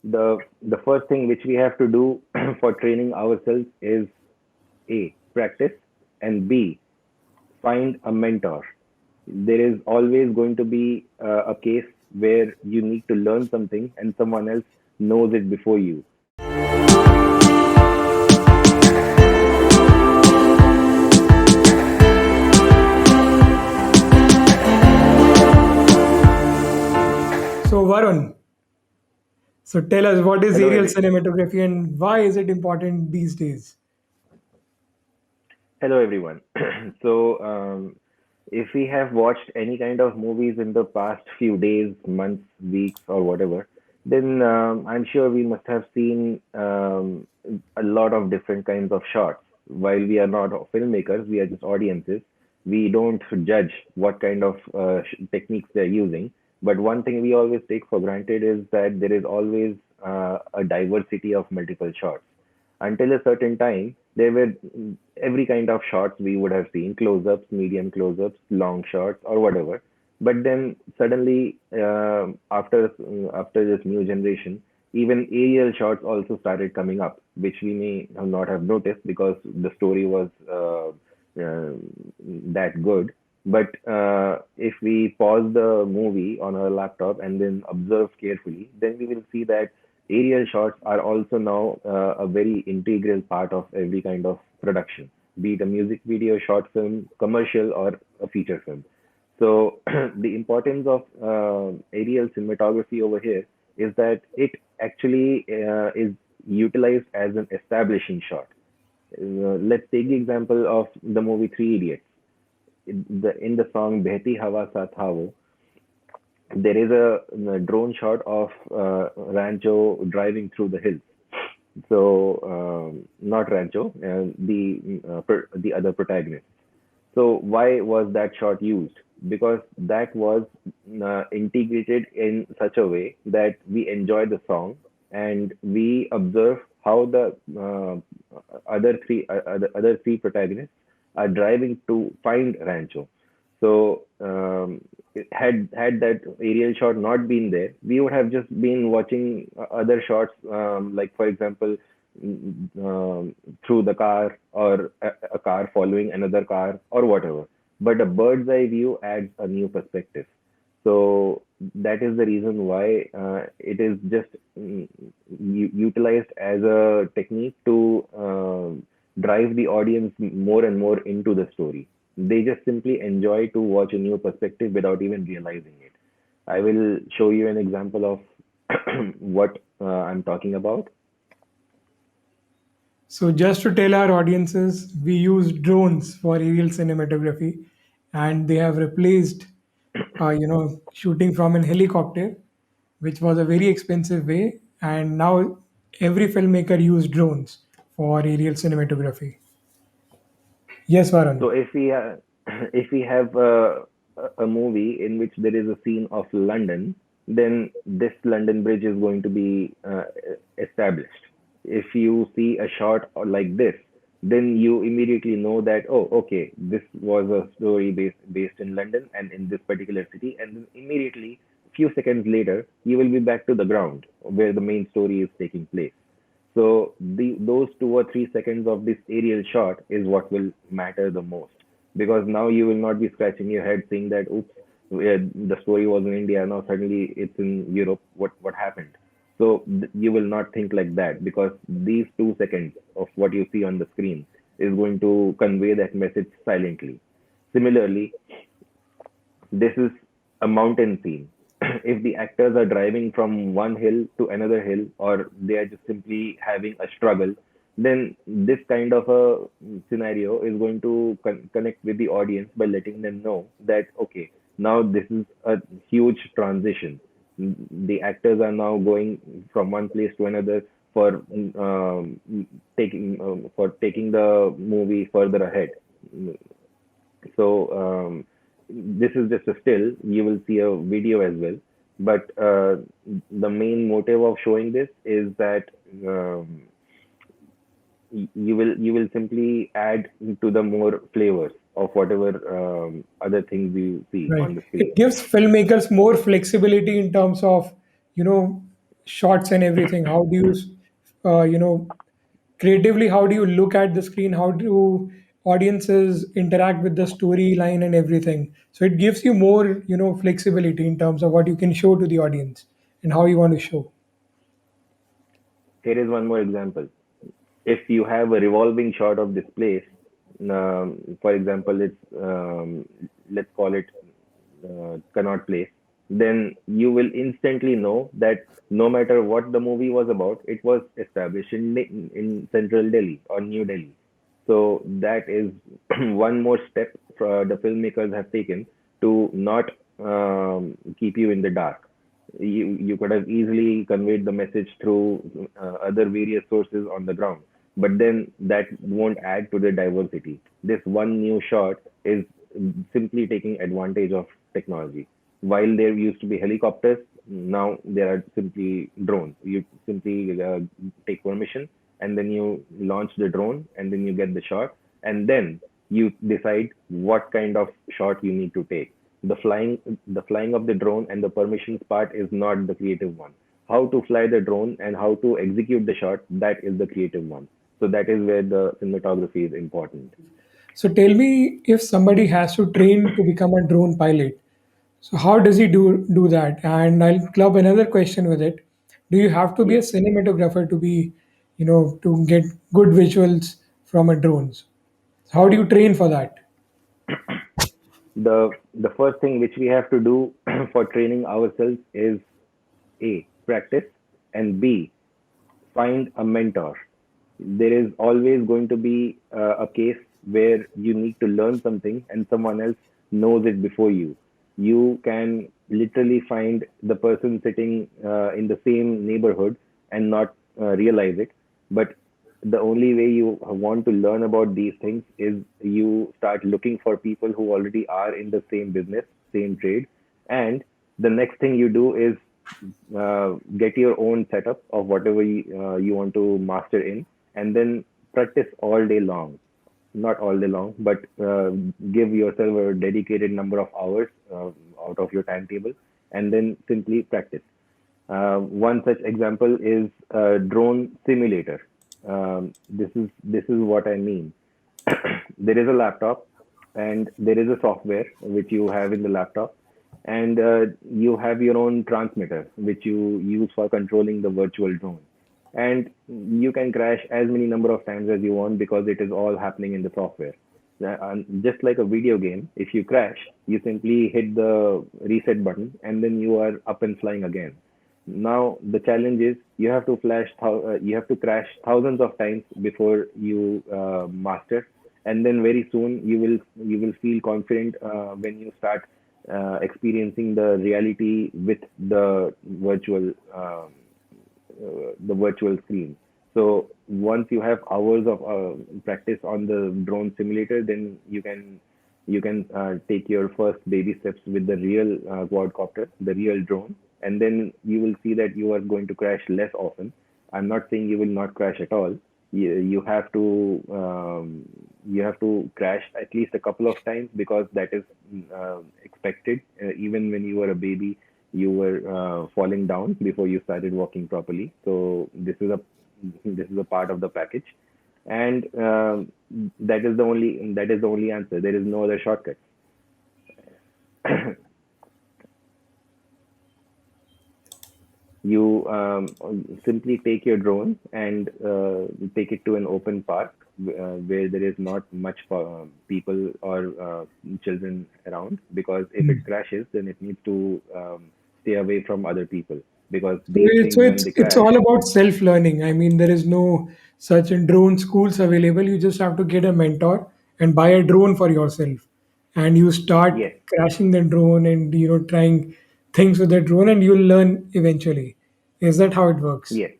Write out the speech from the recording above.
The first thing which we have to do for training ourselves is A, practice, and B, find a mentor. There is always going to be a case where you need to learn something and someone else knows it before you. So, Varun, so tell us what is Hello, aerial every cinematography and why is it important these days? Hello everyone. If we have watched any kind of movies in the past few days, months, weeks, or whatever, then I'm sure we must have seen a lot of different kinds of shots. While we are not filmmakers, we are just audiences. We don't judge what kind of techniques they're using. But one thing we always take for granted is that there is always a diversity of multiple shots. Until a certain time, there were every kind of shots we would have seen: close ups, medium close ups, long shots, or whatever. But then suddenly, after this new generation, even aerial shots also started coming up, which we may not have noticed because the story was that good. But if we pause the movie on our laptop and then observe carefully, then we will see that aerial shots are also now a very integral part of every kind of production, be it a music video, short film, commercial, or a feature film. So the importance of aerial cinematography over here is that it actually is utilized as an establishing shot. Let's take the example of the movie Three Idiots. In the song "Behti Hawa Sa Tha Wo," there is a drone shot of Rancho driving through the hills. So not Rancho, the other protagonist. So why was that shot used? Because that was integrated in such a way that we enjoy the song and we observe how the other three protagonists are driving to find Rancho. So had that aerial shot not been there, we would have just been watching other shots, like for example, through the car, or a car following another car, or whatever. But a bird's eye view adds a new perspective. So that is the reason why it is just utilized as a technique to drive the audience more and more into the story. They just simply enjoy to watch a new perspective without even realizing it. I will show you an example of what I'm talking about. So, just to tell our audiences, we use drones for aerial cinematography, and they have replaced, shooting from an helicopter, which was a very expensive way. And now every filmmaker use drones for aerial cinematography. Yes, Varun. So if we have a movie in which there is a scene of London, then this London Bridge is going to be established. If you see a shot like this, then you immediately know that, oh, okay, this was a story based in London and in this particular city, and then immediately, few seconds later, you will be back to the ground where the main story is taking place. So those 2 or 3 seconds of this aerial shot is what will matter the most, because now you will not be scratching your head saying that, oops, the story was in India, now suddenly it's in Europe. What happened? So you will not think like that, because these 2 seconds of what you see on the screen is going to convey that message silently. Similarly, this is a mountain scene. If the actors are driving from one hill to another hill, or they are just simply having a struggle, then this kind of a scenario is going to connect with the audience by letting them know that, okay, now this is a huge transition. The actors are now going from one place to another for taking the movie further ahead. So this is just a still. You will see a video as well. But the main motive of showing this is that um, you will simply add to the more flavors of whatever other things you see Right. on the It screen. gives filmmakers more flexibility in terms of, you know, shots and everything? How do you, creatively, how do you look at the screen? How do audiences interact with the storyline and everything? So it gives you more, flexibility in terms of what you can show to the audience and how you want to show. Here is one more example. If you have a revolving shot of this place, for example, let's call it Connaught Place, then you will instantly know that no matter what the movie was about, it was established in central Delhi or New Delhi. So that is one more step the filmmakers have taken to not keep you in the dark. You could have easily conveyed the message through other various sources on the ground, but then that won't add to the diversity. This one new shot is simply taking advantage of technology. While there used to be helicopters, now there are simply drones. You simply take permission, and then you launch the drone, and then you get the shot, and then you decide what kind of shot you need to take. The flying of the drone and the permissions part is not the creative one. How to fly the drone and how to execute the shot, that is the creative one. So that is where the cinematography is important. So tell me, if somebody has to train to become a drone pilot, so how does he do that? And I'll club another question with it. Do you have to be a Yes. cinematographer to be, to get good visuals from a drones? How do you train for that? The first thing which we have to do for training ourselves is A, practice, and B, find a mentor. There is always going to be a case where you need to learn something and someone else knows it before you. You can literally find the person sitting in the same neighborhood and not realize it. But the only way you want to learn about these things is you start looking for people who already are in the same business, same trade, and the next thing you do is get your own setup of whatever you want to master in, and then practice all day long. Not all day long, but give yourself a dedicated number of hours out of your timetable, and then simply practice. One such example is a drone simulator. This is what I mean. There is a laptop, and there is a software which you have in the laptop, and you have your own transmitter which you use for controlling the virtual drone, and you can crash as many number of times as you want because it is all happening in the software. Just like a video game, if you crash, you simply hit the reset button, and then you are up and flying again. Now the challenge is you have to crash thousands of times before you master, and then very soon you will feel confident when you start experiencing the reality with the virtual screen. So once you have hours of practice on the drone simulator, then you can take your first baby steps with the real quadcopter, the real drone, and then you will see that you are going to crash less often. I'm not saying you will not crash at all. You have to crash at least a couple of times because that is expected. Even when you were a baby, you were falling down before you started walking properly. So this is a part of the package, and that is the only answer. There is no other shortcut. You simply take your drone and take it to an open park where there is not much people or children around, because if it crashes, then it needs to stay away from other people, because So these it's, so things, when it's they it's crash. all about self-learning. I mean, there is no such in drone schools available. You just have to get a mentor and buy a drone for yourself, and you start Yes, crashing the drone and trying things with the drone, and you'll learn eventually. Is that how it works? yes,